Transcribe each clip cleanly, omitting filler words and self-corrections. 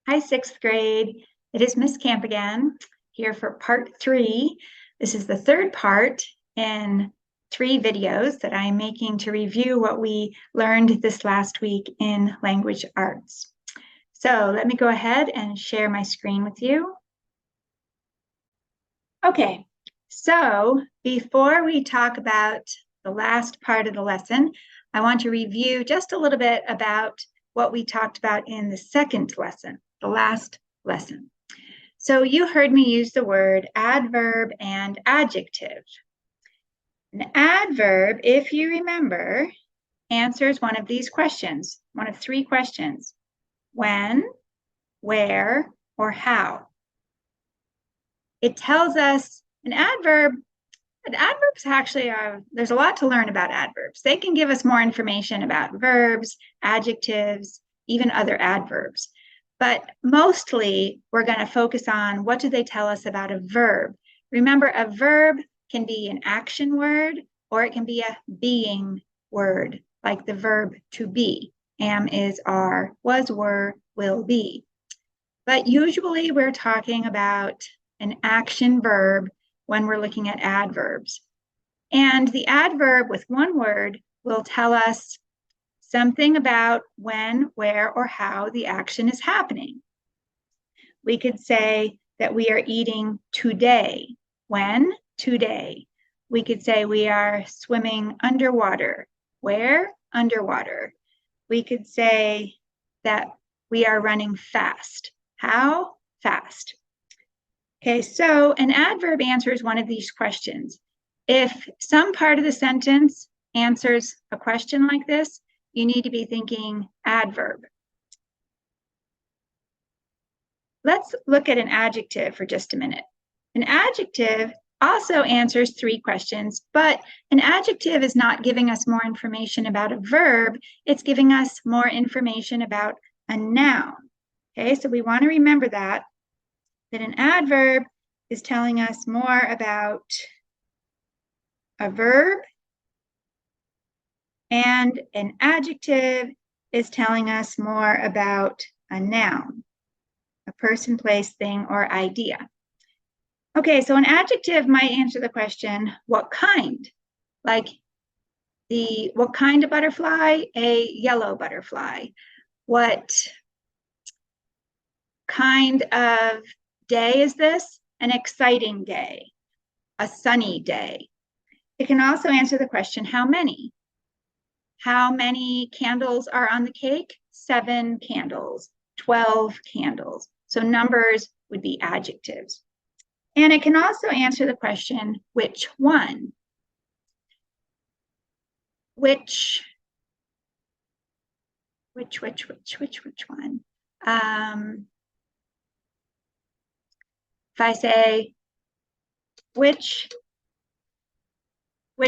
Hi, sixth grade. It is Miss Camp again, here for part 3. This is the third part in 3 videos that I'm making to review what we learned this last week in language arts. So let me go ahead and share my screen with you. Okay, so before we talk about the last part of the lesson, I want to review just a little bit about what we talked about in the second lesson, the last lesson. So you heard me use the word adverb and adjective. An adverb, if you remember, answers one of these questions, one of 3 questions: when, where, or how. It tells us adverbs actually are, there's a lot to learn about adverbs. They can give us more information about verbs, adjectives, even other adverbs. But mostly we're going to focus on what do they tell us about a verb. Remember, a verb can be an action word or it can be a being word, like the verb to be. Am, is, are, was, were, will, be. But usually we're talking about an action verb when we're looking at adverbs. And the adverb with one word will tell us something about when, where, or how the action is happening. We could say that we are eating today. When? Today. We could say we are swimming underwater. Where? Underwater. We could say that we are running fast. How? Fast. Okay, so an adverb answers one of these questions. If some part of the sentence answers a question like this, you need to be thinking adverb. Let's look at an adjective for just a minute. An adjective also answers 3 questions, but an adjective is not giving us more information about a verb, it's giving us more information about a noun. Okay, so we want to remember that an adverb is telling us more about a verb, and an adjective is telling us more about a noun, a person, place, thing, or idea. Okay, so an adjective might answer the question, what kind? Like what kind of butterfly? A yellow butterfly. What kind of day is this? An exciting day, a sunny day. It can also answer the question, how many? How many candles are on the cake? 7 candles, 12 candles. So numbers would be adjectives. And it can also answer the question, which one? Which one? If I say, which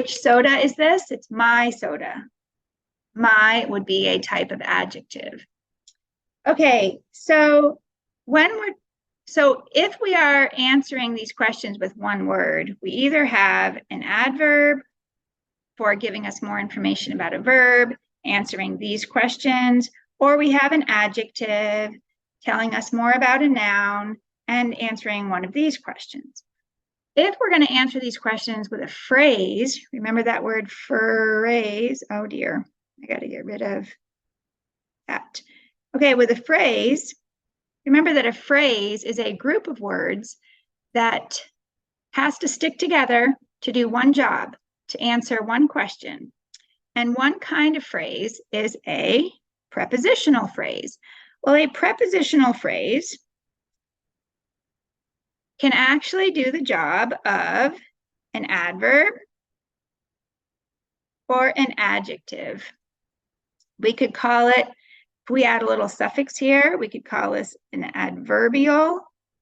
soda is this? It's my soda. My would be a type of adjective. Okay, so if we are answering these questions with one word, we either have an adverb for giving us more information about a verb, answering these questions, or we have an adjective telling us more about a noun and answering one of these questions. If we're going to answer these questions with a phrase, remember that word phrase. Oh dear, I got to get rid of that. Okay, with a phrase, remember that a phrase is a group of words that has to stick together to do one job, to answer one question. And one kind of phrase is a prepositional phrase. Well, a prepositional phrase can actually do the job of an adverb or an adjective. We could call it, if we add a little suffix here, we could call this an adverbial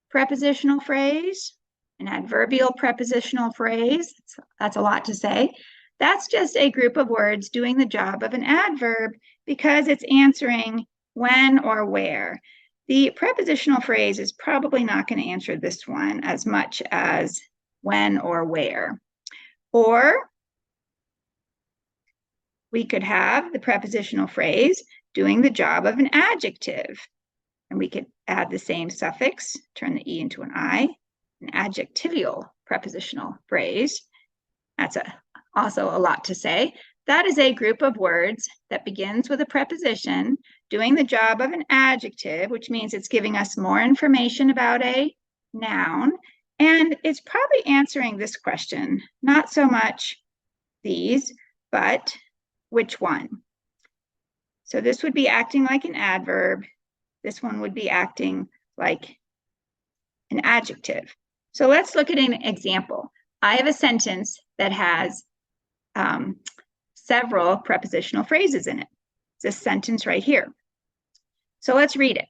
prepositional phrase, an adverbial prepositional phrase. That's a lot to say. That's just a group of words doing the job of an adverb because it's answering when or where. The prepositional phrase is probably not going to answer this one as much as when or where. Or we could have the prepositional phrase doing the job of an adjective. And we could add the same suffix, turn the E into an I, an adjectival prepositional phrase. That's also a lot to say. That is a group of words that begins with a preposition doing the job of an adjective, which means it's giving us more information about a noun. And it's probably answering this question, not so much these, but which one? So this would be acting like an adverb. This one would be acting like an adjective. So let's look at an example. I have a sentence that has several prepositional phrases in it. It's this sentence right here. So let's read it.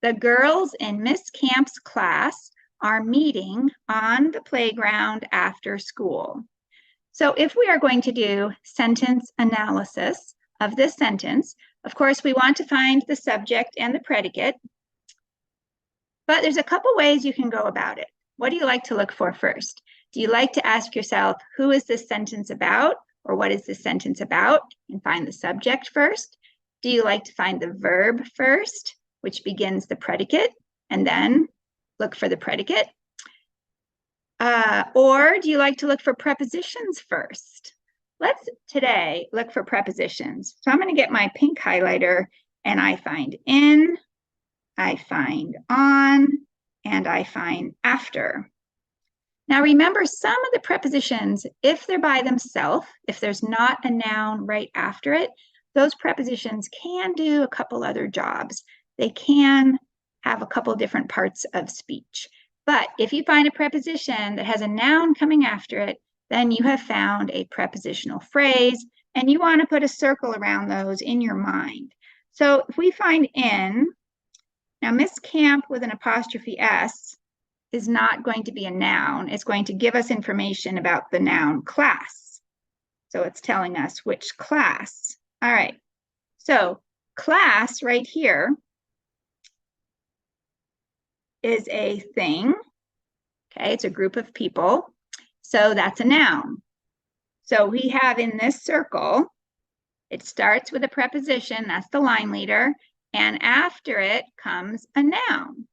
The girls in Miss Camp's class are meeting on the playground after school. So if we are going to do sentence analysis of this sentence, of course, we want to find the subject and the predicate. But there's a couple ways you can go about it. What do you like to look for first? Do you like to ask yourself, who is this sentence about? Or what is this sentence about? And find the subject first. Do you like to find the verb first, which begins the predicate, and then look for the predicate? Or do you like to look for prepositions first? Let's today look for prepositions. So I'm going to get my pink highlighter, and I find in, I find on, and I find after. Now remember, some of the prepositions, if they're by themselves, if there's not a noun right after it, those prepositions can do a couple other jobs. They can have a couple different parts of speech. But if you find a preposition that has a noun coming after it, then you have found a prepositional phrase, and you want to put a circle around those in your mind. So if we find in, now Miss Camp with an apostrophe S is not going to be a noun. It's going to give us information about the noun class. So it's telling us which class. All right. So class right here is a thing. Okay, it's a group of people. So that's a noun. So we have in this circle, it starts with a preposition, that's the line leader, and after it comes a noun.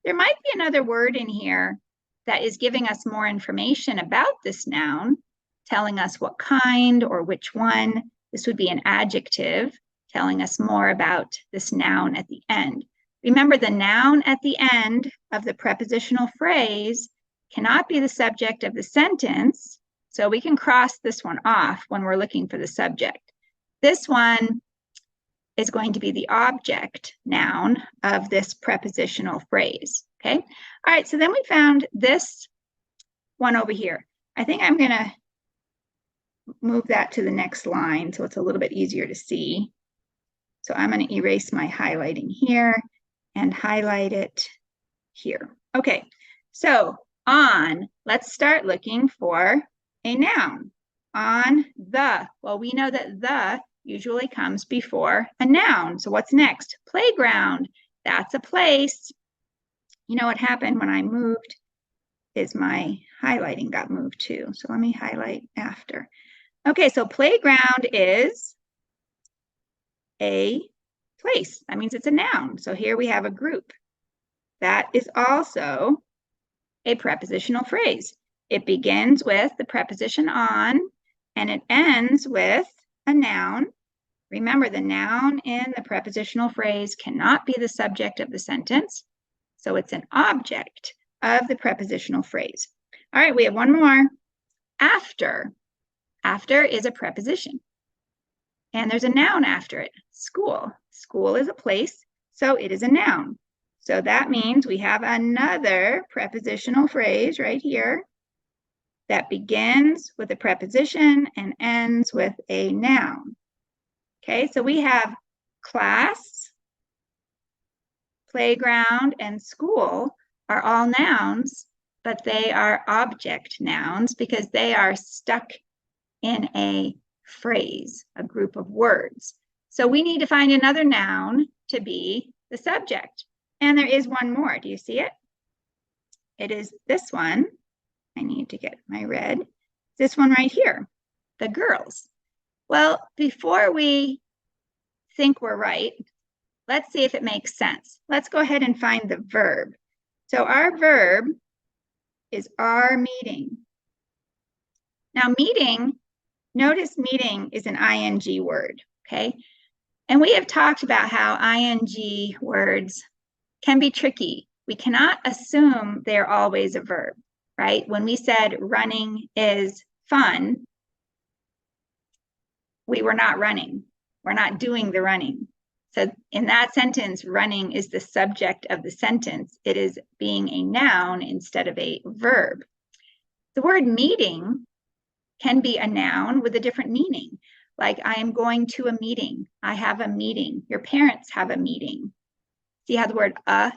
There might be another word in here that is giving us more information about this noun, telling us what kind or which one. This would be an adjective, telling us more about this noun at the end. Remember, the noun at the end of the prepositional phrase cannot be the subject of the sentence, so we can cross this one off when we're looking for the subject. This one is going to be the object noun of this prepositional phrase, okay? All right, so then we found this one over here. I think I'm gonna move that to the next line so it's a little bit easier to see. So I'm gonna erase my highlighting here and highlight it here. Okay, so on, let's start looking for a noun. On the, well, we know that the usually comes before a noun. So what's next? Playground. That's a place. You know what happened when I moved is my highlighting got moved too. So let me highlight after. Okay, so playground is a place. That means it's a noun. So here we have a group. That is also a prepositional phrase. It begins with the preposition on, and it ends with a noun. Remember, the noun in the prepositional phrase cannot be the subject of the sentence, so it's an object of the prepositional phrase. All right, we have one more. After. After is a preposition, and there's a noun after it. School. School is a place, so it is a noun. So that means we have another prepositional phrase right here that begins with a preposition and ends with a noun. Okay, so we have class, playground, and school are all nouns, but they are object nouns because they are stuck in a phrase, a group of words. So we need to find another noun to be the subject. And there is one more. Do you see it? It is this one. I need to get my red. This one right here, the girls. Well, before we think we're right, Let's see if it makes sense. Let's go ahead and find the verb. So our verb is are meeting. Now meeting, notice meeting is an ing word, okay? And we have talked about how ing words can be tricky. We cannot assume they're always a verb, right? When we said running is fun, we were not running. We're not doing the running. So in that sentence, running is the subject of the sentence. It is being a noun instead of a verb. The word meeting can be a noun with a different meaning. Like I am going to a meeting. I have a meeting. Your parents have a meeting. See how the word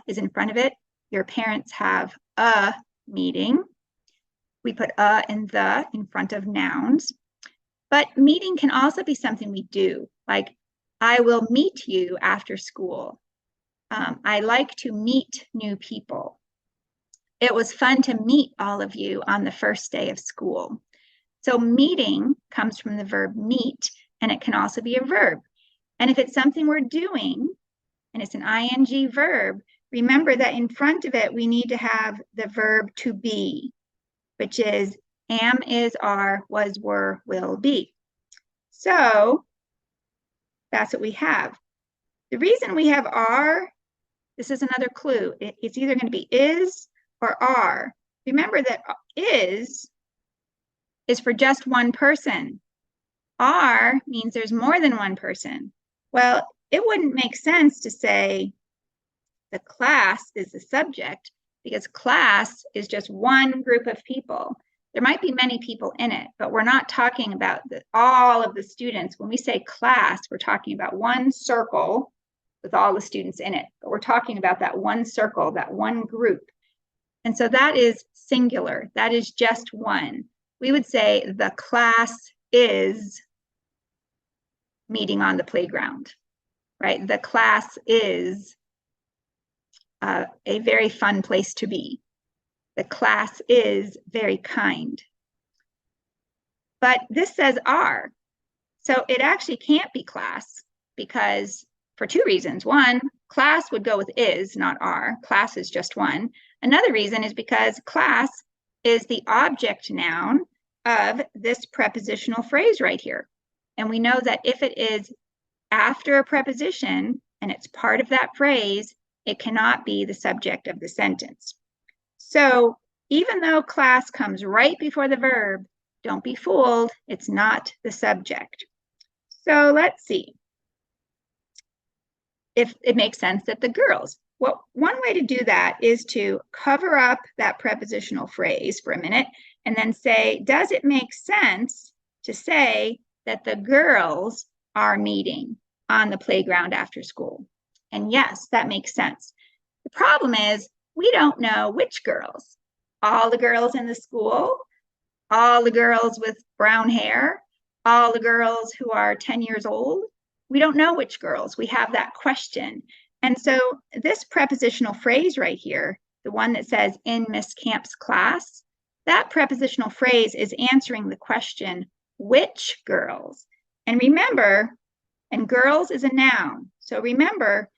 is in front of it? Your parents have a meeting. We put and the in front of nouns. But meeting can also be something we do, like I will meet you after school. I like to meet new people. It was fun to meet all of you on the first day of school. So meeting comes from the verb meet, and it can also be a verb. And if it's something we're doing, and it's an ing verb, remember that in front of it, we need to have the verb to be, which is am, is, are, was, were, will, be. So that's what we have. The reason we have are, this is another clue. It's either going to be is or are. Remember that is for just one person. Are means there's more than one person. Well, it wouldn't make sense to say the class is the subject because class is just one group of people. There might be many people in it, but we're not talking about all of the students. When we say class, we're talking about one circle with all the students in it, but we're talking about that one circle, that one group. And so that is singular. That is just one. We would say the class is meeting on the playground, right? The class is a very fun place to be. The class is very kind. But this says are. So it actually can't be class because for two reasons. One, class would go with is, not are. Class is just one. Another reason is because class is the object noun of this prepositional phrase right here. And we know that if it is after a preposition and it's part of that phrase, it cannot be the subject of the sentence. So even though class comes right before the verb, don't be fooled, it's not the subject. So let's see if it makes sense that the girls. Well, one way to do that is to cover up that prepositional phrase for a minute and then say, does it make sense to say that the girls are meeting on the playground after school? And yes, that makes sense. The problem is we don't know which girls. All the girls in the school, all the girls with brown hair, all the girls who are 10 years old. We don't know which girls. We have that question. And so this prepositional phrase right here, the one that says in Miss Camp's class, that prepositional phrase is answering the question, which girls? And remember, and girls is a noun. So remember,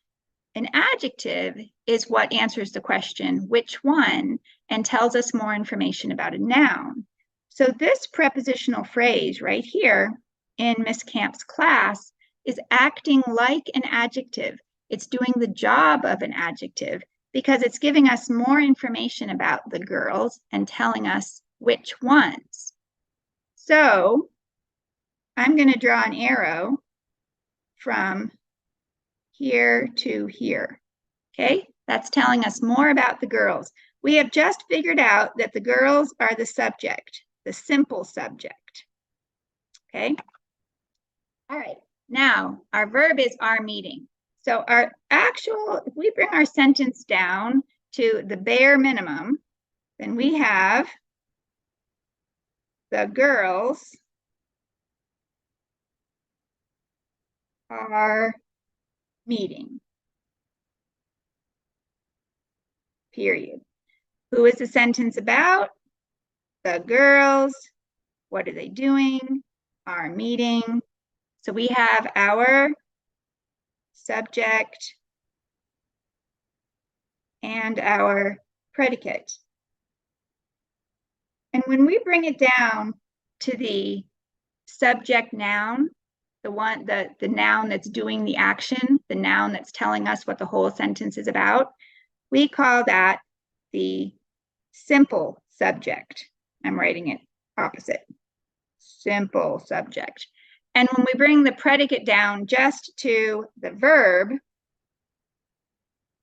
an adjective is what answers the question, which one, and tells us more information about a noun. So this prepositional phrase right here in Miss Camp's class is acting like an adjective. It's doing the job of an adjective because it's giving us more information about the girls and telling us which ones. So I'm going to draw an arrow from here to here. Okay, that's telling us more about the girls. We have just figured out that the girls are the subject, the simple subject. Okay, all right. Now, our verb is are meeting. So our actual, if we bring our sentence down to the bare minimum, then we have the girls are meeting. Period. Who is the sentence about? The girls. What are they doing? Are meeting. So we have our subject, and our predicate. And when we bring it down to the subject noun, the noun that's doing the action, the noun that's telling us what the whole sentence is about, we call that the simple subject. I'm writing it opposite. Simple subject. And when we bring the predicate down just to the verb,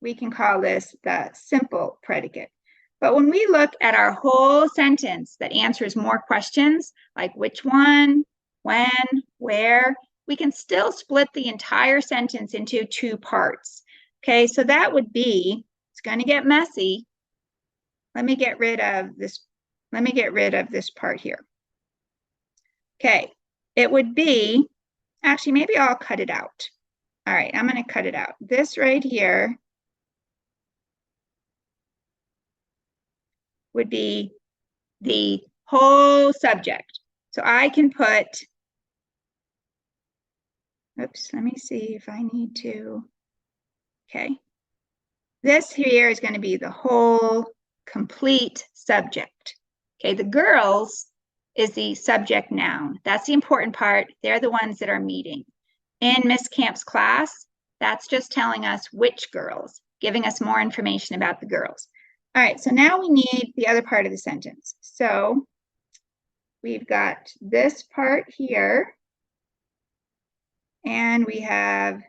we can call this the simple predicate. But when we look at our whole sentence that answers more questions, like which one, when, where, we can still split the entire sentence into two parts. Okay, so that would be, it's going to get messy. Let me get rid of this. Let me get rid of this part here. Okay, it would be, actually, maybe I'll cut it out. All right, I'm going to cut it out. This right here would be the whole subject. So I can put, oops, let me see if I need to, okay. This here is going to be the whole complete subject. Okay, the girls is the subject noun. That's the important part. They're the ones that are meeting. In Miss Camp's class, that's just telling us which girls, giving us more information about the girls. All right, so now we need the other part of the sentence. So we've got this part here, and we have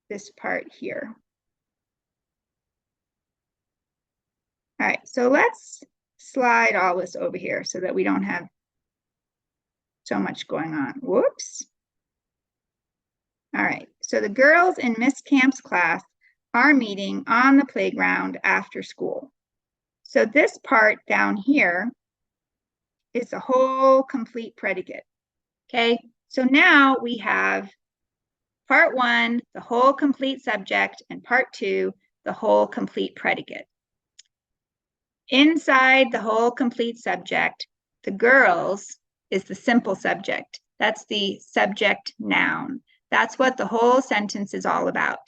this part here. All right, so let's slide all this over here so that we don't have so much going on. Whoops. All right, so the girls in Miss Camp's class are meeting on the playground after school. So this part down here is the whole complete predicate. Okay, so now we have part one, the whole complete subject, and part two, the whole complete predicate. Inside the whole complete subject, the girls is the simple subject. That's the subject noun. That's what the whole sentence is all about.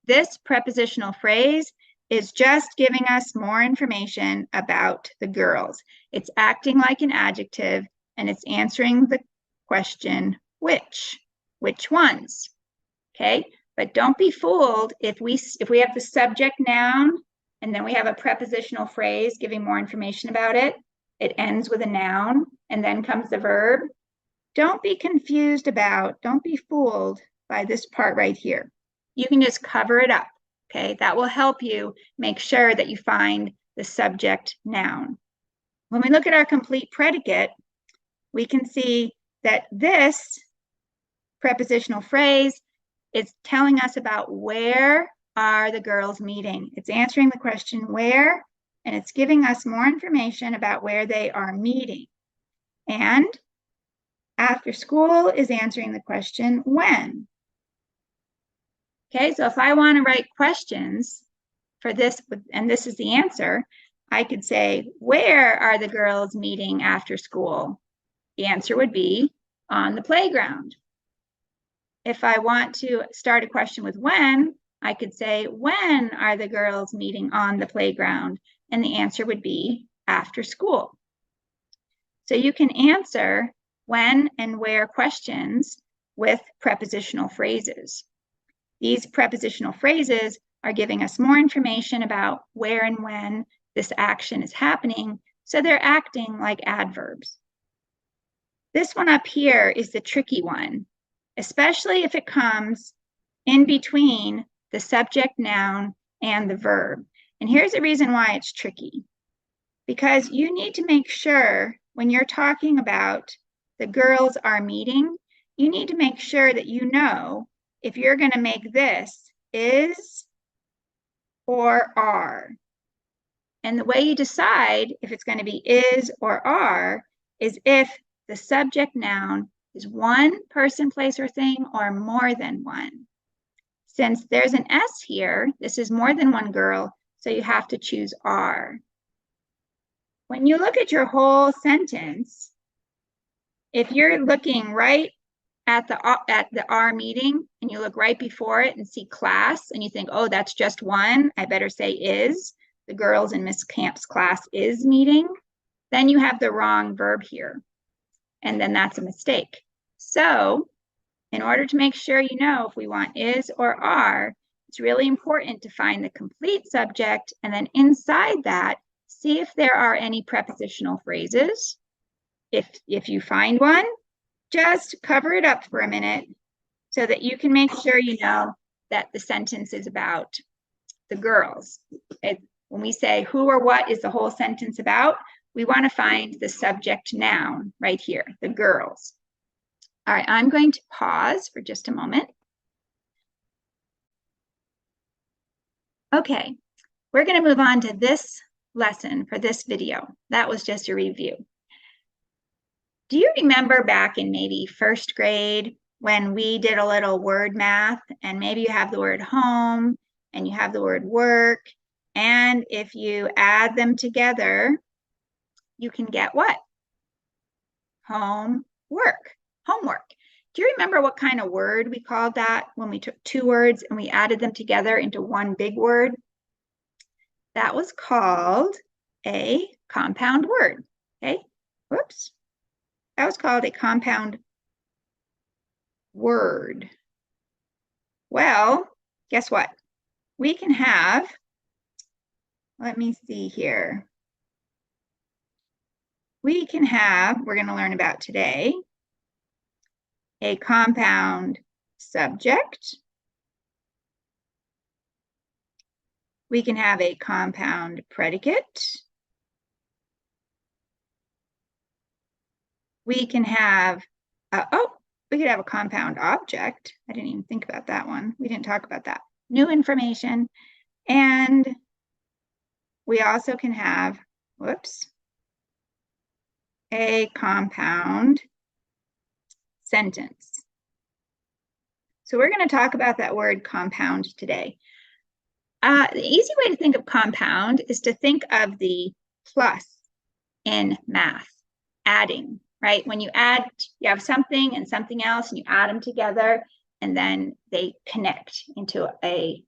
This prepositional phrase is just giving us more information about the girls. It's acting like an adjective, and it's answering the question, which ones? Okay, but don't be fooled if we have the subject noun and then we have a prepositional phrase giving more information about it. It ends with a noun and then comes the verb. Don't be confused about, don't be fooled by this part right here. You can just cover it up, okay? That will help you make sure that you find the subject noun. When we look at our complete predicate, we can see that this prepositional phrase is telling us about where are the girls meeting. It's answering the question where, and it's giving us more information about where they are meeting. And after school is answering the question when. Okay, so if I want to write questions for this, and this is the answer, I could say, where are the girls meeting after school? The answer would be on the playground. If I want to start a question with when, I could say, when are the girls meeting on the playground? And the answer would be after school. So you can answer when and where questions with prepositional phrases. These prepositional phrases are giving us more information about where and when this action is happening, so they're acting like adverbs. This one up here is the tricky one, especially if it comes in between the subject noun and the verb. And here's the reason why it's tricky. Because you need to make sure when you're talking about the girls are meeting, you need to make sure that you know if you're going to make this is or are. And the way you decide if it's going to be is or are is if the subject noun is one person, place, or thing, or more than one. Since there's an S here, this is more than one girl, so you have to choose are. When you look at your whole sentence, if you're looking right at the R meeting and you look right before it and see class and you think, oh, that's just one, I better say is. The girls in Miss Camp's class is meeting. Then you have the wrong verb here. And then that's a mistake. So in order to make sure you know if we want is or are, it's really important to find the complete subject and then inside that, see if there are any prepositional phrases. If you find one, just cover it up for a minute so that you can make sure you know that the sentence is about the girls. When we say who or what is the whole sentence about, we want to find the subject noun right here, the girls. All right, I'm going to pause for just a moment. Okay, we're going to move on to this lesson for this video. That was just a review. Do you remember back in maybe first grade when we did a little word math and maybe you have the word home and you have the word work, and if you add them together, you can get what? Homework. Do you remember what kind of word we called that when we took two words and we added them together into one big word? That was called a compound word. Okay, whoops. That was called a compound word. Well, guess what? We can have, let me see here. We can have, we're going to learn about today, a compound subject. We can have a compound predicate. We can have, we could have a compound object. I didn't even think about that one. We didn't talk about that. New information. And we also can have, a compound sentence. So we're going to talk about that word compound today. The easy way to think of compound is to think of the plus in math, adding, right? When you add, you have something and something else and you add them together and then they connect into they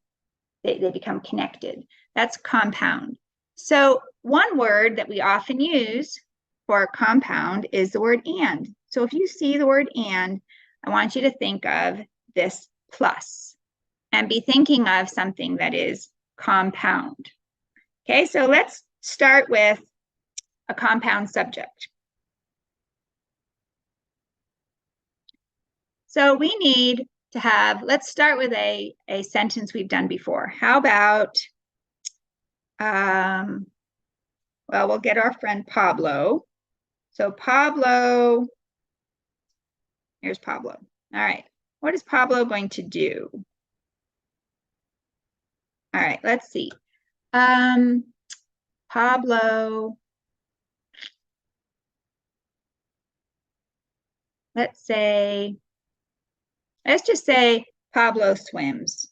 become connected. That's compound. So one word that we often use for compound is the word and. So if you see the word and, I want you to think of this plus and be thinking of something that is compound. Okay, so let's start with a compound subject. So we need to have, let's start with a sentence we've done before. How about, well, we'll get our friend Pablo. So Pablo, here's Pablo. All right, what is Pablo going to do? All right, let's see. Pablo, let's just say Pablo swims.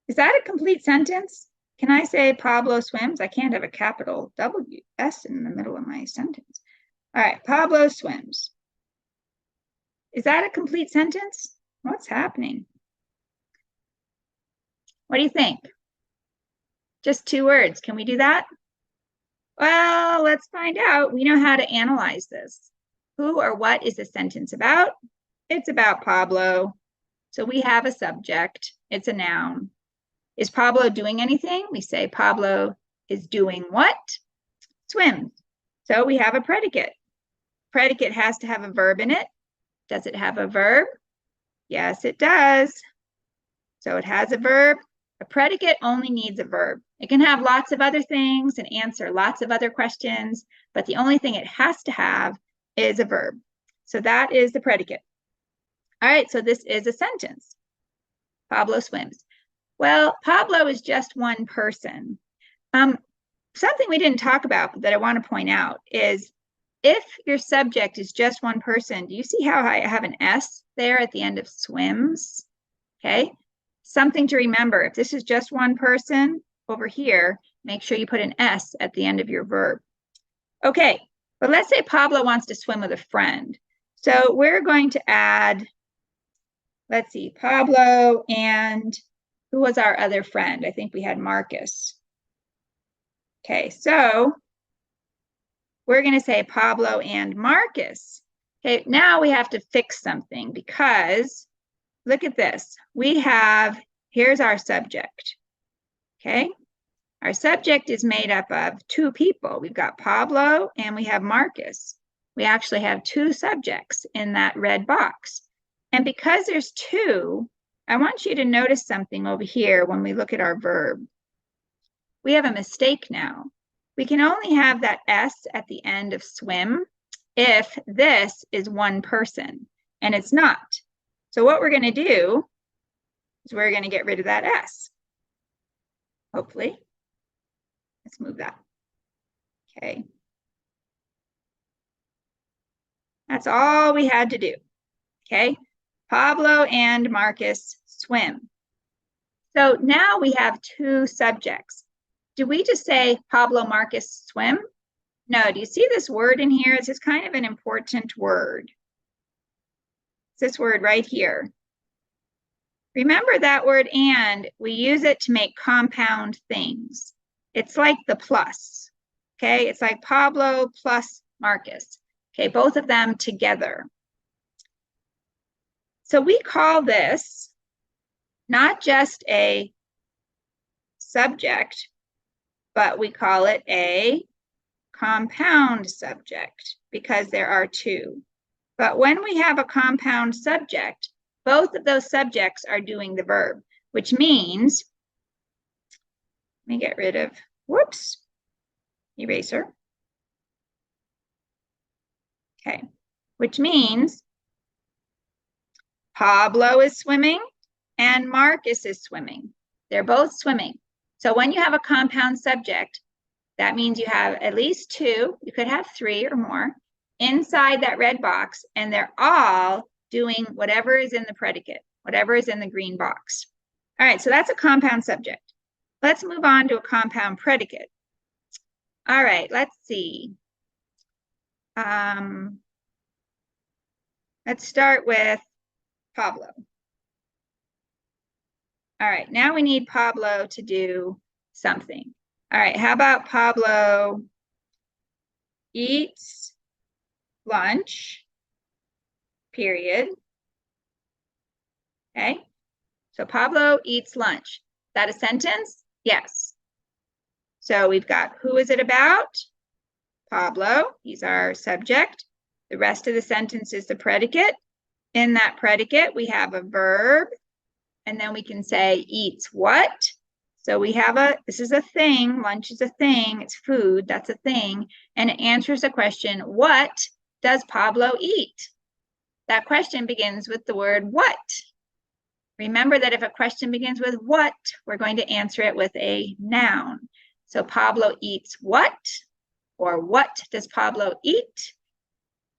Is that a complete sentence? Can I say Pablo swims? I can't have a capital W-S in the middle of my sentence. All right, Pablo swims. Is that a complete sentence? What's happening? What do you think? Just two words. Can we do that? Well, let's find out. We know how to analyze this. Who or what is the sentence about? It's about Pablo. So we have a subject. It's a noun. Is Pablo doing anything? We say Pablo is doing what? Swims. So we have a predicate. Predicate has to have a verb in it. Does it have a verb? Yes, it does. So it has a verb. A predicate only needs a verb. It can have lots of other things and answer lots of other questions, but the only thing it has to have is a verb. So that is the predicate. All right, so this is a sentence. Pablo swims. Well, Pablo is just one person. Something we didn't talk about but that I want to point out is if your subject is just one person, do you see how I have an S there at the end of swims? Okay, something to remember. If this is just one person over here, make sure you put an S at the end of your verb. Okay, but let's say Pablo wants to swim with a friend. So we're going to add let's see, Pablo and who was our other friend? I think we had Marcus. Okay, so we're going to say Pablo and Marcus. Okay, now we have to fix something because look at this. Here's our subject. Okay, our subject is made up of two people. We've got Pablo and we have Marcus. We actually have two subjects in that red box. And because there's two, I want you to notice something over here when we look at our verb. We have a mistake now. We can only have that S at the end of swim if this is one person, and it's not. So what we're going to do is we're going to get rid of that S. Hopefully. Let's move that. Okay. That's all we had to do. Okay. Pablo and Marcus swim. So now we have two subjects. Do we just say Pablo, Marcus swim? No, do you see this word in here? It's just kind of an important word. It's this word right here. Remember that word and, we use it to make compound things. It's like the plus, okay? It's like Pablo plus Marcus, okay? Both of them together. So we call this not just a subject, but we call it a compound subject because there are two. But when we have a compound subject, both of those subjects are doing the verb, which means, let me get rid of, whoops, eraser. Okay, which means Pablo is swimming and Marcus is swimming. They're both swimming. So when you have a compound subject, that means you have at least two, you could have three or more, inside that red box, and they're all doing whatever is in the predicate, whatever is in the green box. All right, so that's a compound subject. Let's move on to a compound predicate. All right, let's see. Let's start with Pablo. All right, now we need Pablo to do something. All right, how about Pablo eats lunch, period. Okay, so Pablo eats lunch. Is that a sentence? Yes. So we've got who is it about? Pablo, he's our subject. The rest of the sentence is the predicate. In that predicate, we have a verb, and then we can say eats what? So we have this is a thing, lunch is a thing, it's food, that's a thing, and it answers the question, what does Pablo eat? That question begins with the word what. Remember that if a question begins with what, we're going to answer it with a noun. So Pablo eats what? Or what does Pablo eat?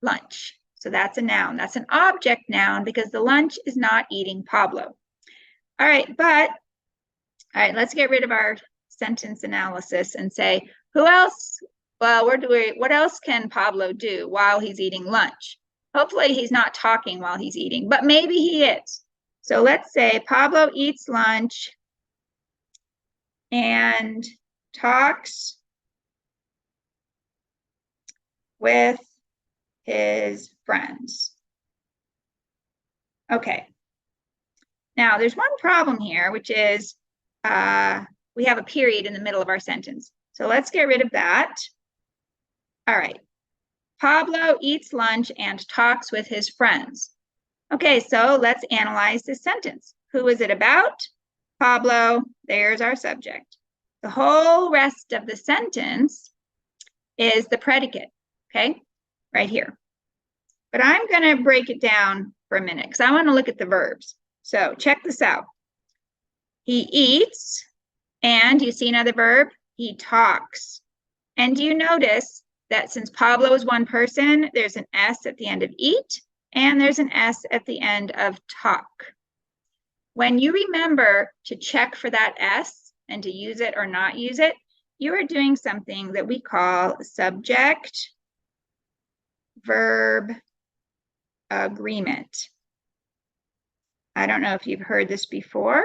Lunch. So that's a noun. That's an object noun because the lunch is not eating Pablo. All right, let's get rid of our sentence analysis and say, who else? Well, what else can Pablo do while he's eating lunch? Hopefully he's not talking while he's eating, but maybe he is. So let's say Pablo eats lunch and talks with his friends. Okay. Now, there's one problem here, which is we have a period in the middle of our sentence. So let's get rid of that. All right. Pablo eats lunch and talks with his friends. Okay, so let's analyze this sentence. Who is it about? Pablo. There's our subject. The whole rest of the sentence is the predicate, okay? Right here. But I'm going to break it down for a minute because I want to look at the verbs. So check this out. He eats, and you see another verb? He talks. And do you notice that since Pablo is one person, there's an S at the end of eat, and there's an S at the end of talk. When you remember to check for that S and to use it or not use it, you are doing something that we call subject-verb agreement. I don't know if you've heard this before,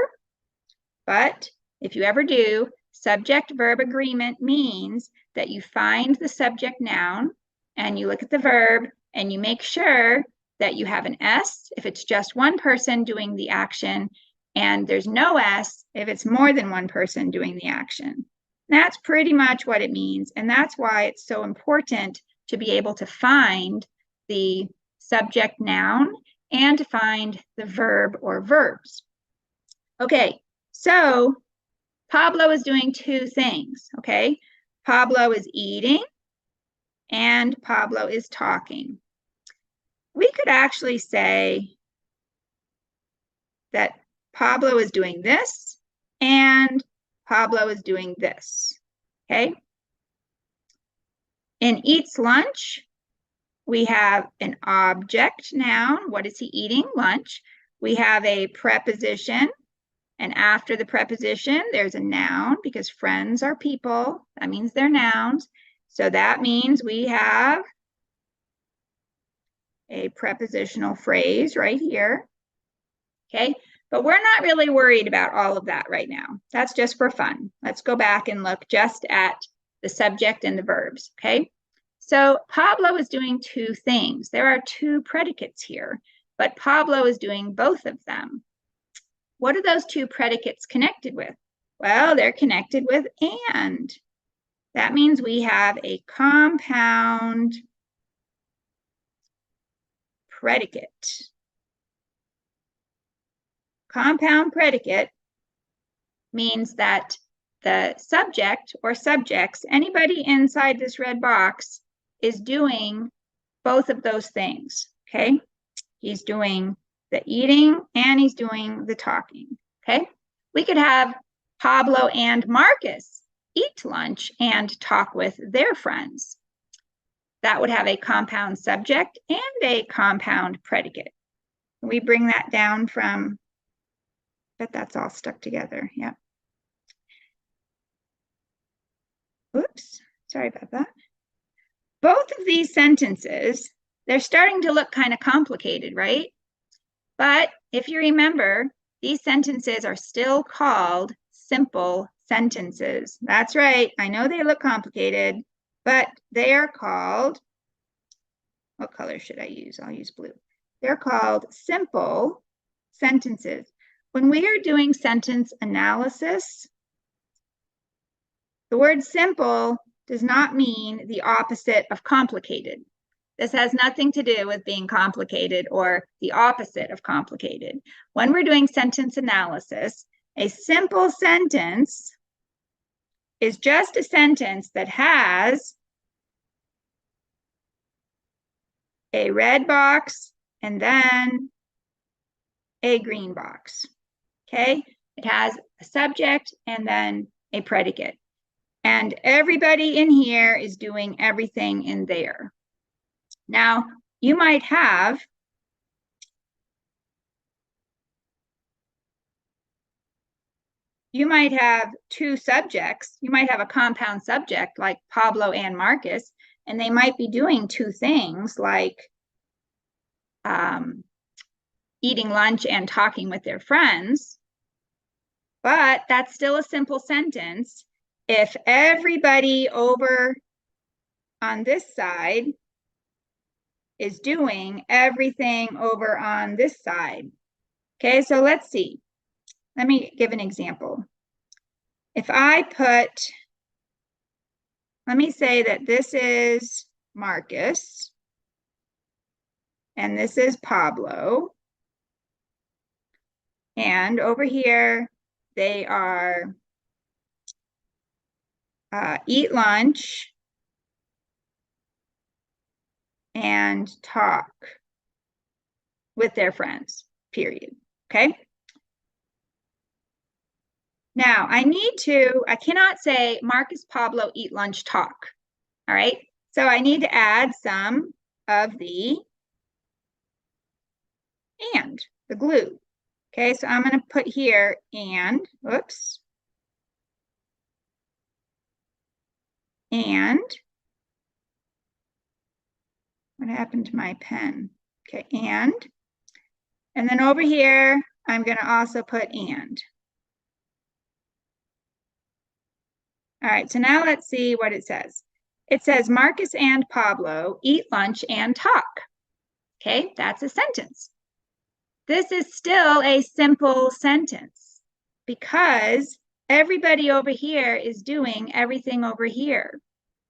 but if you ever do, subject-verb agreement means that you find the subject noun and you look at the verb and you make sure that you have an S if it's just one person doing the action, and there's no S if it's more than one person doing the action. That's pretty much what it means, and that's why it's so important to be able to find the subject noun and to find the verb or verbs. Okay, so Pablo is doing two things, okay? Pablo is eating and Pablo is talking. We could actually say that Pablo is doing this and Pablo is doing this, okay? In eats lunch, we have an object noun. What is he eating? Lunch. We have a preposition, and after the preposition, there's a noun because friends are people. That means they're nouns. So that means we have a prepositional phrase right here, okay? But we're not really worried about all of that right now. That's just for fun. Let's go back and look just at the subject and the verbs, okay? So Pablo is doing two things. There are two predicates here, but Pablo is doing both of them. What are those two predicates connected with? Well, they're connected with and. That means we have a compound predicate. Compound predicate means that the subject or subjects, anybody inside this red box, is doing both of those things, okay? He's doing the eating and he's doing the talking, okay? We could have Pablo and Marcus eat lunch and talk with their friends. That would have a compound subject and a compound predicate. Can we bring that down from, but that's all stuck together, yeah. Oops, sorry about that. Both of these sentences, they're starting to look kind of complicated, right? But if you remember, these sentences are still called simple sentences. That's right. I know they look complicated, but they are called, what color should I use? I'll use blue. They're called simple sentences. When we are doing sentence analysis, the word simple does not mean the opposite of complicated. This has nothing to do with being complicated or the opposite of complicated. When we're doing sentence analysis, a simple sentence is just a sentence that has a red box and then a green box, okay? It has a subject and then a predicate. And everybody in here is doing everything in there. Now, you might have two subjects. You might have a compound subject like Pablo and Marcus, and they might be doing two things like eating lunch and talking with their friends. But that's still a simple sentence if everybody over on this side is doing everything over on this side. Okay, so let's see. Let me give an example. If I put, let me say that this is Marcus and this is Pablo. And over here, they are eat lunch and talk with their friends, period, okay? Now, I cannot say Marcus, Pablo, eat lunch, talk, all right? So I need to add some of the and, the glue. Okay, so I'm gonna put here and, whoops. And, what happened to my pen? Okay, and then over here, I'm going to also put and. All right, so now let's see what it says. It says Marcus and Pablo eat lunch and talk. Okay, that's a sentence. This is still a simple sentence because everybody over here is doing everything over here.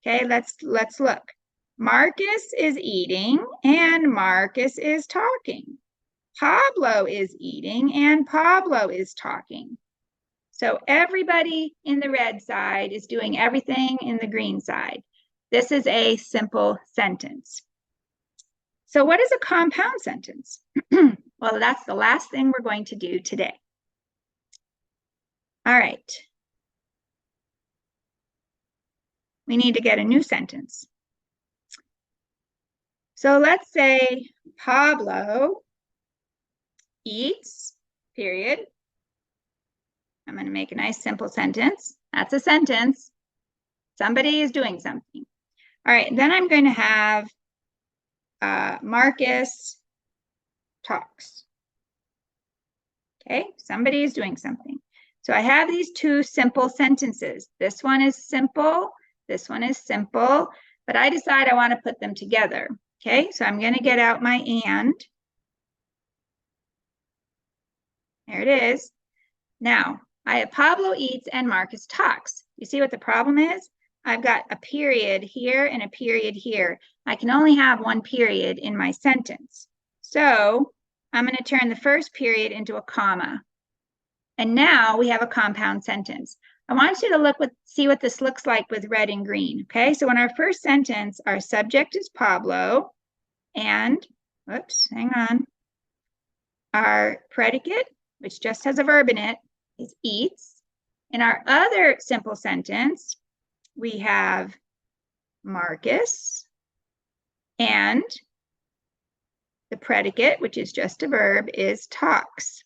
Okay, let's look. Marcus is eating and Marcus is talking. Pablo is eating and Pablo is talking. So everybody in the red side is doing everything in the green side. This is a simple sentence. So what is a compound sentence? Well, that's the last thing we're going to do today. All right. We need to get a new sentence. So let's say Pablo eats, period. I'm going to make a nice simple sentence. That's a sentence. Somebody is doing something. All right, then I'm going to have Marcus talks. Okay, somebody is doing something. So I have these two simple sentences. This one is simple, this one is simple, but I decide I want to put them together. Okay, so I'm going to get out my and. There it is. Now, I have Pablo eats and Marcus talks. You see what the problem is? I've got a period here and a period here. I can only have one period in my sentence. So I'm going to turn the first period into a comma. And now we have a compound sentence. I want you to see what this looks like with red and green. Okay, so in our first sentence, our subject is Pablo and, whoops, hang on. Our predicate, which just has a verb in it, is eats. In our other simple sentence, we have Marcus and the predicate, which is just a verb, is talks.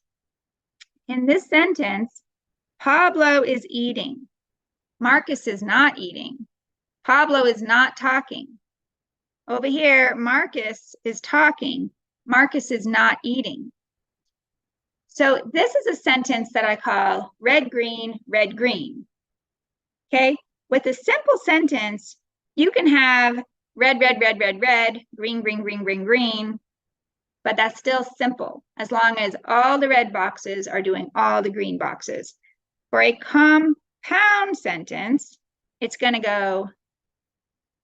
In this sentence, Pablo is eating. Marcus is not eating. Pablo is not talking. Over here, Marcus is talking. Marcus is not eating. So this is a sentence that I call red, green, red, green. Okay, with a simple sentence, you can have red, red, red, red, red, green, green, green, green, green, but that's still simple as long as all the red boxes are doing all the green boxes. For a compound sentence, it's going to go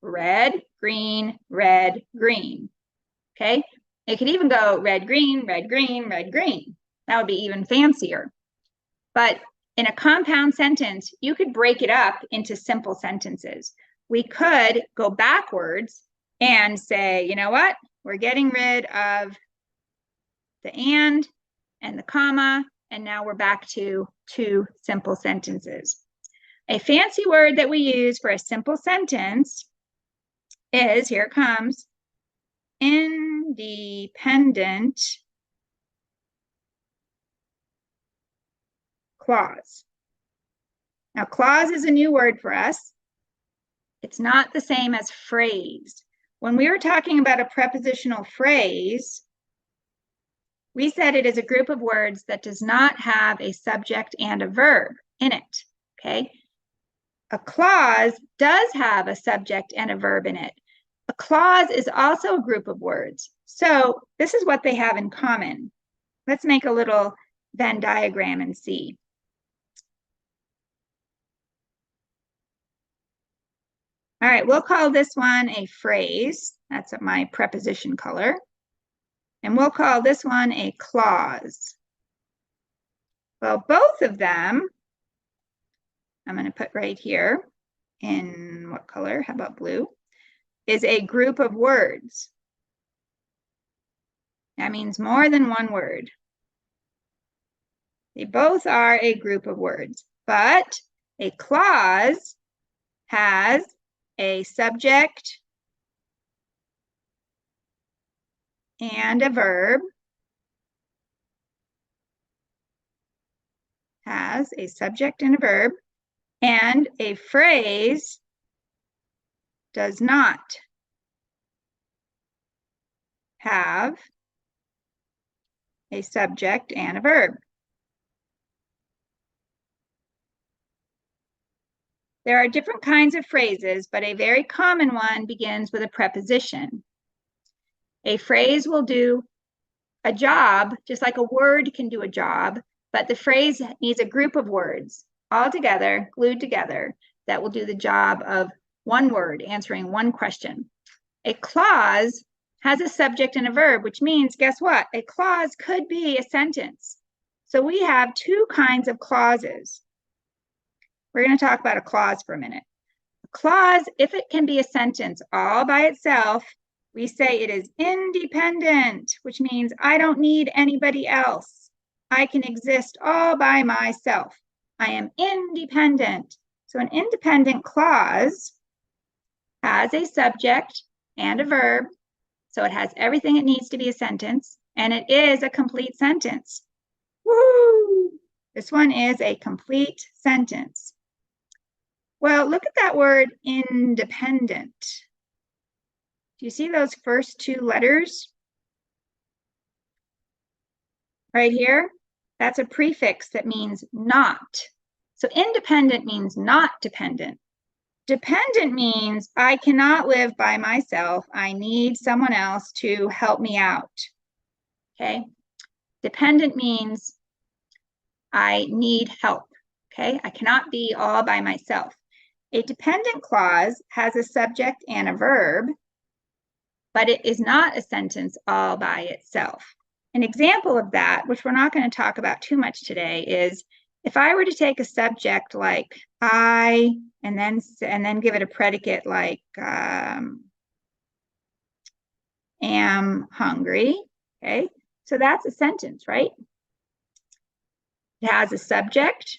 red, green, red, green. Okay, it could even go red, green, red, green, red, green. That would be even fancier. But in a compound sentence, you could break it up into simple sentences. We could go backwards and say, you know what? We're getting rid of the and the comma, and now we're back to two simple sentences. A fancy word that we use for a simple sentence is, here it comes, independent clause. Now, clause is a new word for us. It's not the same as phrase. When we were talking about a prepositional phrase, we said it is a group of words that does not have a subject and a verb in it, okay? A clause does have a subject and a verb in it. A clause is also a group of words. So this is what they have in common. Let's make a little Venn diagram and see. All right, we'll call this one a phrase. That's my preposition color. And we'll call this one a clause. Well, both of them, I'm going to put right here in what color? How about blue? Is a group of words. That means more than one word. They both are a group of words, but a clause has a subject and a verb, has a subject and a verb, and a phrase does not have a subject and a verb. There are different kinds of phrases, but a very common one begins with a preposition. A phrase will do a job, just like a word can do a job, but the phrase needs a group of words all together, glued together, that will do the job of one word, answering one question. A clause has a subject and a verb, which means, guess what? A clause could be a sentence. So we have two kinds of clauses. We're going to talk about a clause for a minute. A clause, if it can be a sentence all by itself, we say it is independent, which means I don't need anybody else. I can exist all by myself. I am independent. So an independent clause has a subject and a verb. So it has everything it needs to be a sentence, and it is a complete sentence. Woo! This one is a complete sentence. Well, look at that word independent. Do you see those first two letters right here? That's a prefix that means not. So independent means not dependent. Dependent means I cannot live by myself. I need someone else to help me out. Okay? Dependent means I need help. Okay? I cannot be all by myself. A dependent clause has a subject and a verb, but it is not a sentence all by itself. An example of that, which we're not going to talk about too much today, is if I were to take a subject like I and then give it a predicate like am hungry, okay? So that's a sentence, right? It has a subject.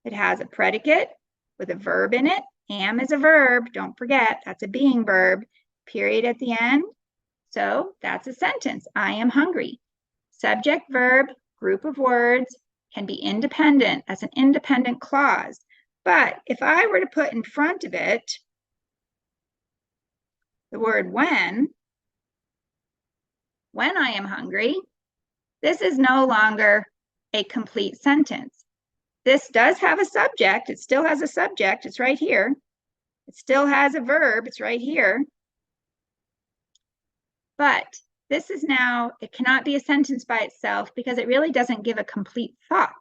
It has a predicate with a verb in it. Am is a verb, don't forget, that's a being verb, period at the end. So that's a sentence, I am hungry. Subject, verb, group of words can be independent as an independent clause. But if I were to put in front of it the word when I am hungry, this is no longer a complete sentence. This does have a subject. It still has a subject. It's right here. It still has a verb. It's right here. But this is now, it cannot be a sentence by itself because it really doesn't give a complete thought,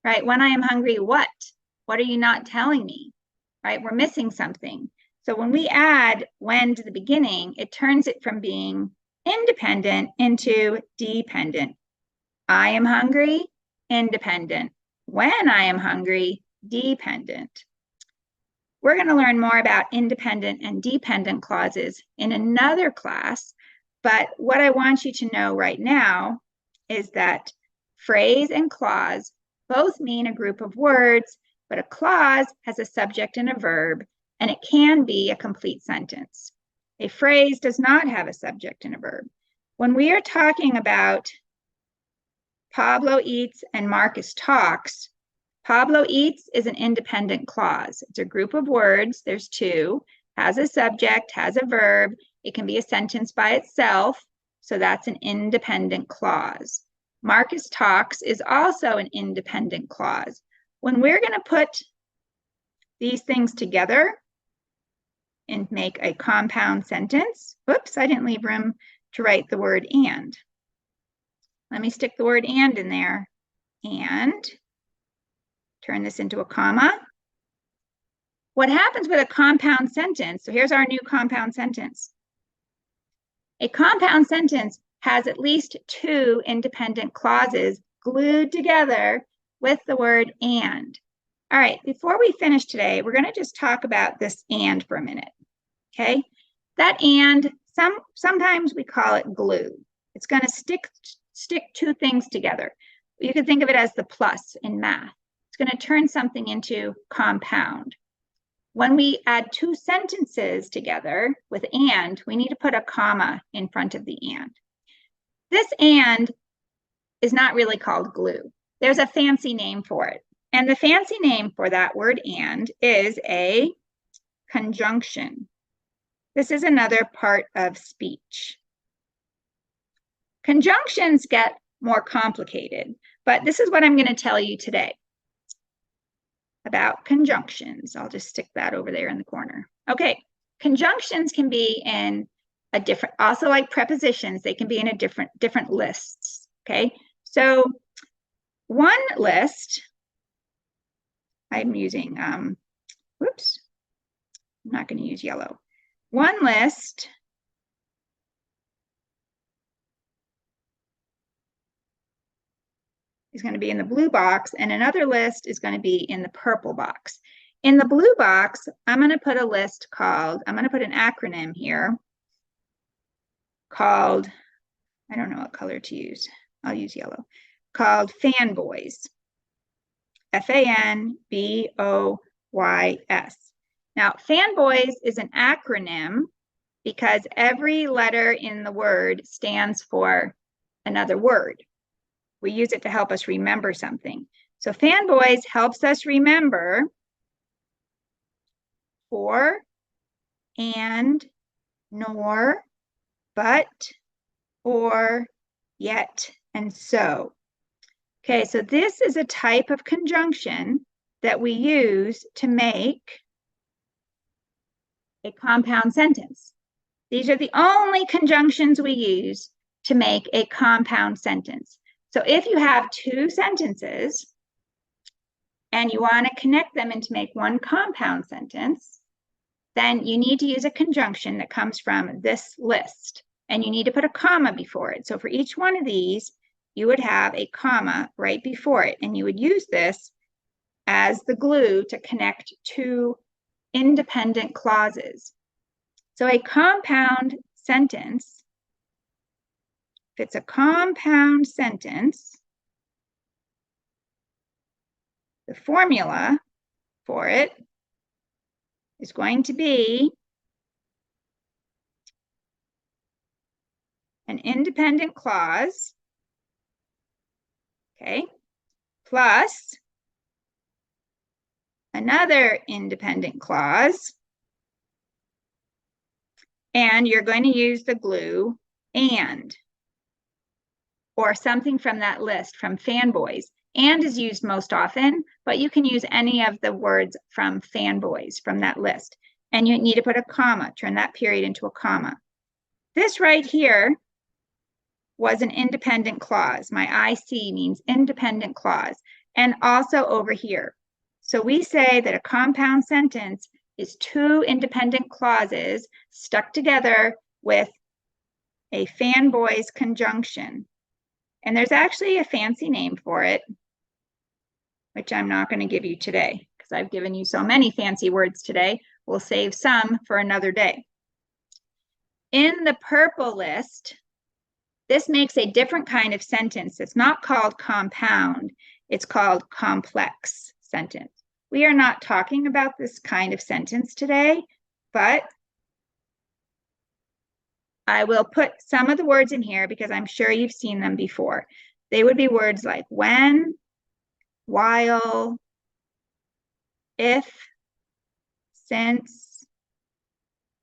right? When I am hungry, what? What are you not telling me, right? We're missing something. So when we add when to the beginning, it turns it from being independent into dependent. I am hungry, independent. When I am hungry, dependent. We're going to learn more about independent and dependent clauses in another class, but what I want you to know right now is that phrase and clause both mean a group of words, but a clause has a subject and a verb, and it can be a complete sentence. A phrase does not have a subject and a verb. When we are talking about Pablo eats and Marcus talks, Pablo eats is an independent clause. It's a group of words. There's two, has a subject, has a verb. It can be a sentence by itself. So that's an independent clause. Marcus talks is also an independent clause. When we're going to put these things together and make a compound sentence, oops, I didn't leave room to write the word and. Let me stick the word and in there. And turn this into a comma. What happens with a compound sentence, so here's our new compound sentence. A compound sentence has at least two independent clauses glued together with the word and. All right, before we finish today, we're going to just talk about this and for a minute, okay? That and, sometimes we call it glue. It's going to stick two things together. You could think of it as the plus in math. It's going to turn something into compound. When we add two sentences together with and, we need to put a comma in front of the and. This and is not really called glue. There's a fancy name for it. And the fancy name for that word and is a conjunction. This is another part of speech. Conjunctions get more complicated, but this is what I'm going to tell you today about conjunctions. I'll just stick that over there in the corner. Okay, conjunctions can be in a different, also like prepositions, they can be in a different lists. Okay, so one list, I'm using, whoops, I'm not going to use yellow. One list is going to be in the blue box, and another list is going to be in the purple box. In the blue box, I'm going to put a list called, I'm going to put an acronym here called, I don't know what color to use. I'll use yellow, called FANBOYS. FANBOYS. Now, FANBOYS is an acronym because every letter in the word stands for another word. We use it to help us remember something. So FANBOYS helps us remember for, and, nor, but, or, yet, and so. Okay, so this is a type of conjunction that we use to make a compound sentence. These are the only conjunctions we use to make a compound sentence. So if you have two sentences and you want to connect them and to make one compound sentence, then you need to use a conjunction that comes from this list, and you need to put a comma before it. So for each one of these, you would have a comma right before it, and you would use this as the glue to connect two independent clauses. So a compound sentence, if it's a compound sentence, the formula for it is going to be an independent clause, okay, plus another independent clause, and you're going to use the glue and, or something from that list from FANBOYS. And is used most often, but you can use any of the words from FANBOYS from that list. And you need to put a comma, turn that period into a comma. This right here was an independent clause. My IC means independent clause. And also over here. So we say that a compound sentence is two independent clauses stuck together with a FANBOYS conjunction. And there's actually a fancy name for it, which I'm not going to give you today because I've given you so many fancy words today. We'll save some for another day. In the purple list, this makes a different kind of sentence. It's not called compound. It's called complex sentence. We are not talking about this kind of sentence today, but I will put some of the words in here because I'm sure you've seen them before. They would be words like when, while, if, since,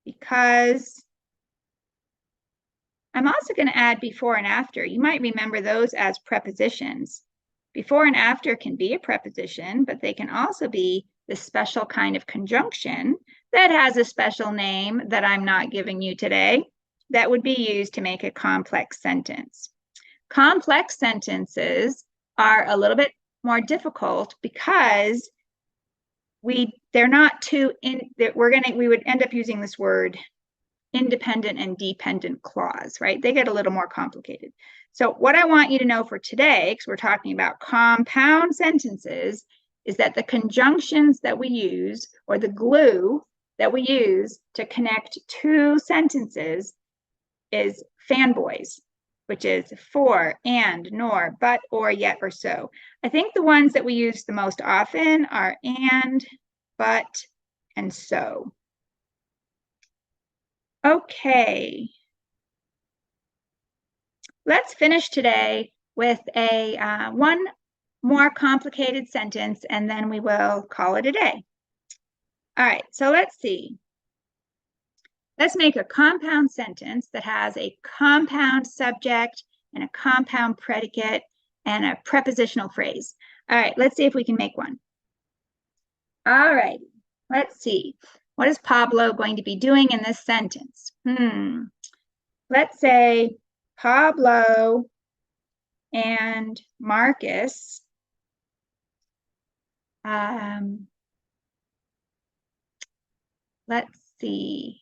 because. I'm also going to add before and after. You might remember those as prepositions. Before and after can be a preposition, but they can also be this special kind of conjunction that has a special name that I'm not giving you today that would be used to make a complex sentence. Complex sentences are a little bit more difficult because they're not too we would end up using this word independent and dependent clause, right? They get a little more complicated. So what I want you to know for today, because we're talking about compound sentences, is that the conjunctions that we use, or the glue that we use to connect two sentences, is FANBOYS, which is for, and, nor, but, or, yet, or so. I think the ones that we use the most often are and, but, and so. Okay. Let's finish today with a one more complicated sentence, and then we will call it a day. All right, so let's see. Let's make a compound sentence that has a compound subject and a compound predicate and a prepositional phrase. All right, let's see if we can make one. All right, let's see. What is Pablo going to be doing in this sentence? Let's say Pablo and Marcus let's see.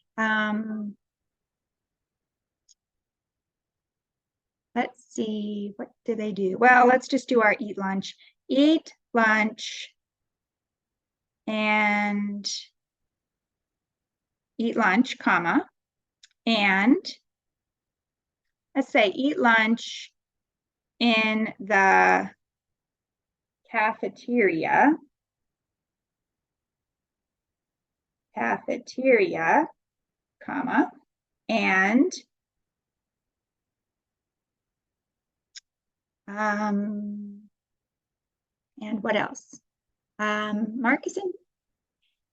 Let's see, what do they do? Well, let's just do our eat lunch. Eat lunch and eat lunch, comma, and let's say eat lunch in the cafeteria, comma, and what else? Marcus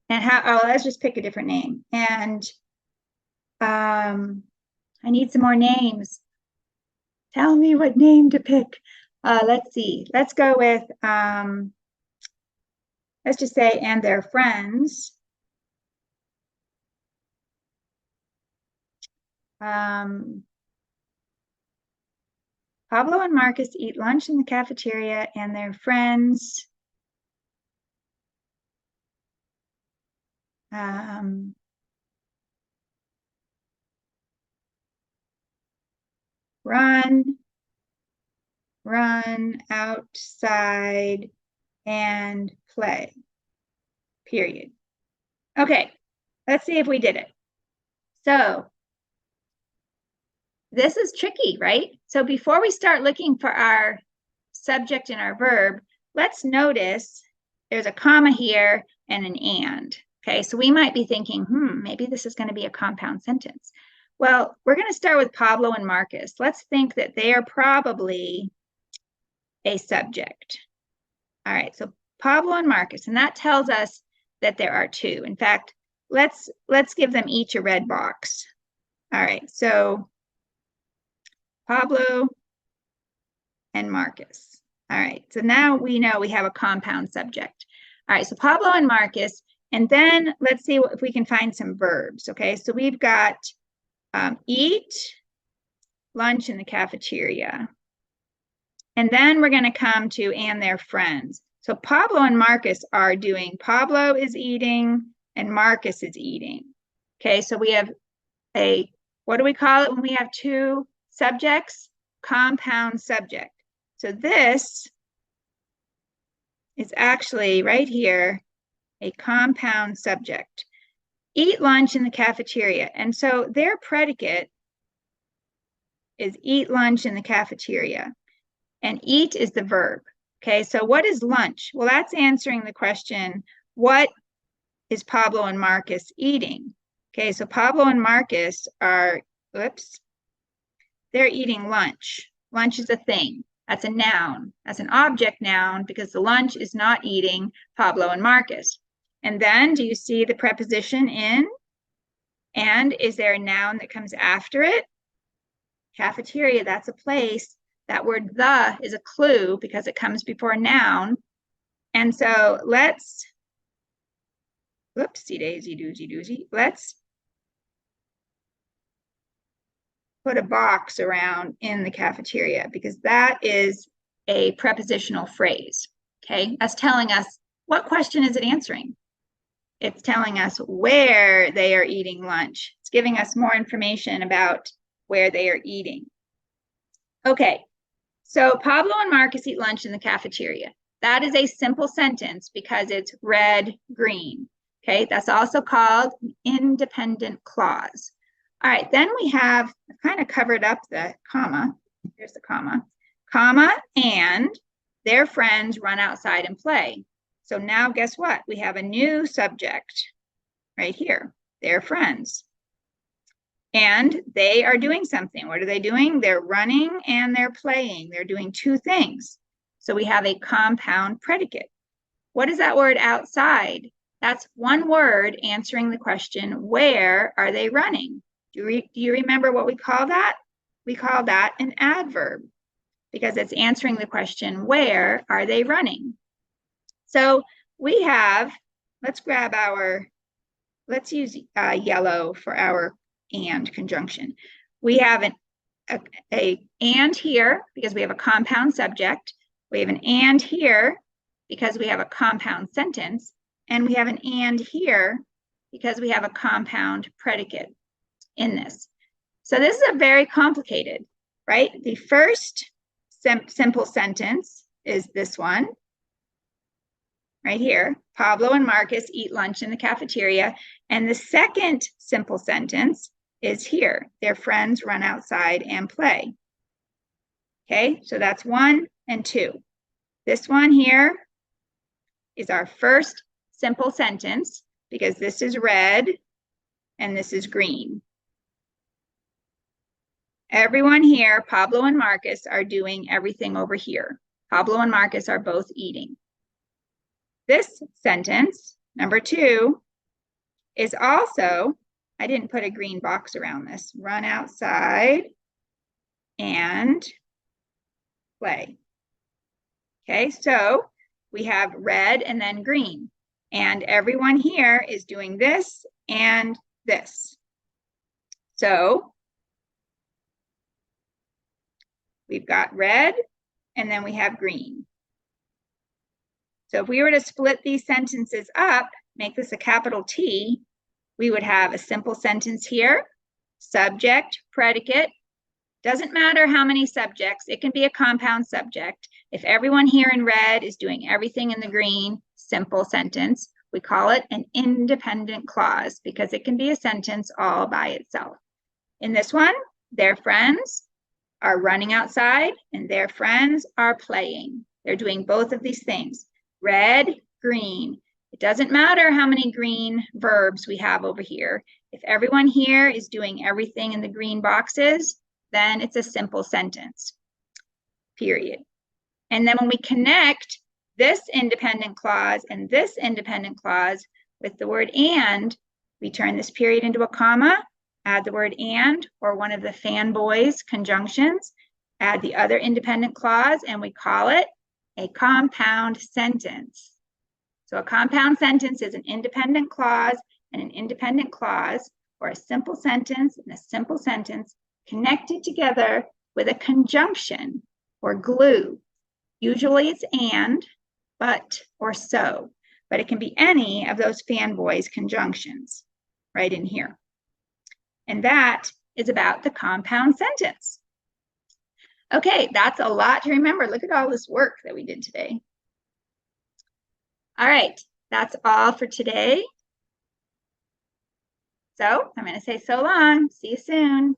and how, oh, let's just pick a different name. And I need some more names. Tell me what name to pick. Let's see. Let's go with, let's just say, and their friends. Pablo and Marcus eat lunch in the cafeteria, and their friends run outside and play, period. Okay, let's see if we did it. So this is tricky, right? So before we start looking for our subject and our verb, let's notice there's a comma here and an and. Okay, so we might be thinking, maybe this is going to be a compound sentence. Well, we're going to start with Pablo and Marcus. Let's think that they are probably a subject. All right, so Pablo and Marcus, and that tells us that there are two. In fact, let's give them each a red box. All right, so Pablo and Marcus. All right, so now we know we have a compound subject. All right, so Pablo and Marcus, and then let's see if we can find some verbs, okay? So we've got eat lunch in the cafeteria. And then we're going to come to and their friends. So Pablo and Marcus are doing, Pablo is eating and Marcus is eating. Okay, so we have a, what do we call it when we have two subjects? Compound subject. So this is actually right here a compound subject. Eat lunch in the cafeteria. And so their predicate is eat lunch in the cafeteria. And eat is the verb. Okay, so what is lunch? Well, that's answering the question, what is Pablo and Marcus eating? Okay, so Pablo and Marcus are, they're eating lunch. Lunch is a thing. That's a noun. That's an object noun because the lunch is not eating Pablo and Marcus. And then do you see the preposition in? And is there a noun that comes after it? Cafeteria, that's a place. That word the is a clue because it comes before a noun. And so let's, whoopsie daisy doozy doozy, let's put a box around in the cafeteria because that is a prepositional phrase, okay? That's telling us, what question is it answering? It's telling us where they are eating lunch. It's giving us more information about where they are eating. Okay, so Pablo and Marcus eat lunch in the cafeteria. That is a simple sentence because it's red, green. Okay, that's also called an independent clause. All right, then we have, I've kind of covered up the comma. Here's the comma. Comma, and their friends run outside and play. So now guess what? We have a new subject right here, their friends. And they are doing something. What are they doing? They're running and they're playing. They're doing two things. So we have a compound predicate. What is that word outside? That's one word answering the question, where are they running? Do you remember what we call that? we call that an adverb because it's answering the question, where are they running? So we have, let's use yellow for our and conjunction. We have a and here because we have a compound subject. We have an and here because we have a compound sentence. And we have an and here because we have a compound predicate in this. So this is a very complicated, right? The first simple sentence is this one right here. Pablo and Marcus eat lunch in the cafeteria. And the second simple sentence is here. Their friends run outside and play. Okay, so that's 1 and 2. This one here is our first simple sentence because this is red and this is green. Everyone here, Pablo and Marcus, are doing everything over here. Pablo and Marcus are both eating. This sentence, number 2, is also, I didn't put a green box around this, run outside and play. Okay, so we have red and then green. And everyone here is doing this and this. So we've got red and then we have green. So if we were to split these sentences up, make this a capital T, we would have a simple sentence here, subject, predicate. Doesn't matter how many subjects, it can be a compound subject. If everyone here in red is doing everything in the green, simple sentence, we call it an independent clause because it can be a sentence all by itself. In this one, their friends are running outside and their friends are playing. They're doing both of these things, red, green. It doesn't matter how many green verbs we have over here. If everyone here is doing everything in the green boxes, then it's a simple sentence, period. And then when we connect this independent clause and this independent clause with the word and, we turn this period into a comma, add the word and, or one of the FANBOYS conjunctions, add the other independent clause, and we call it a compound sentence. So a compound sentence is an independent clause and an independent clause, or a simple sentence and a simple sentence connected together with a conjunction or glue. Usually it's and, but, or so, but it can be any of those FANBOYS conjunctions right in here. And that is about the compound sentence. Okay, that's a lot to remember. Look at all this work that we did today. All right, that's all for today. So I'm going to say so long. See you soon.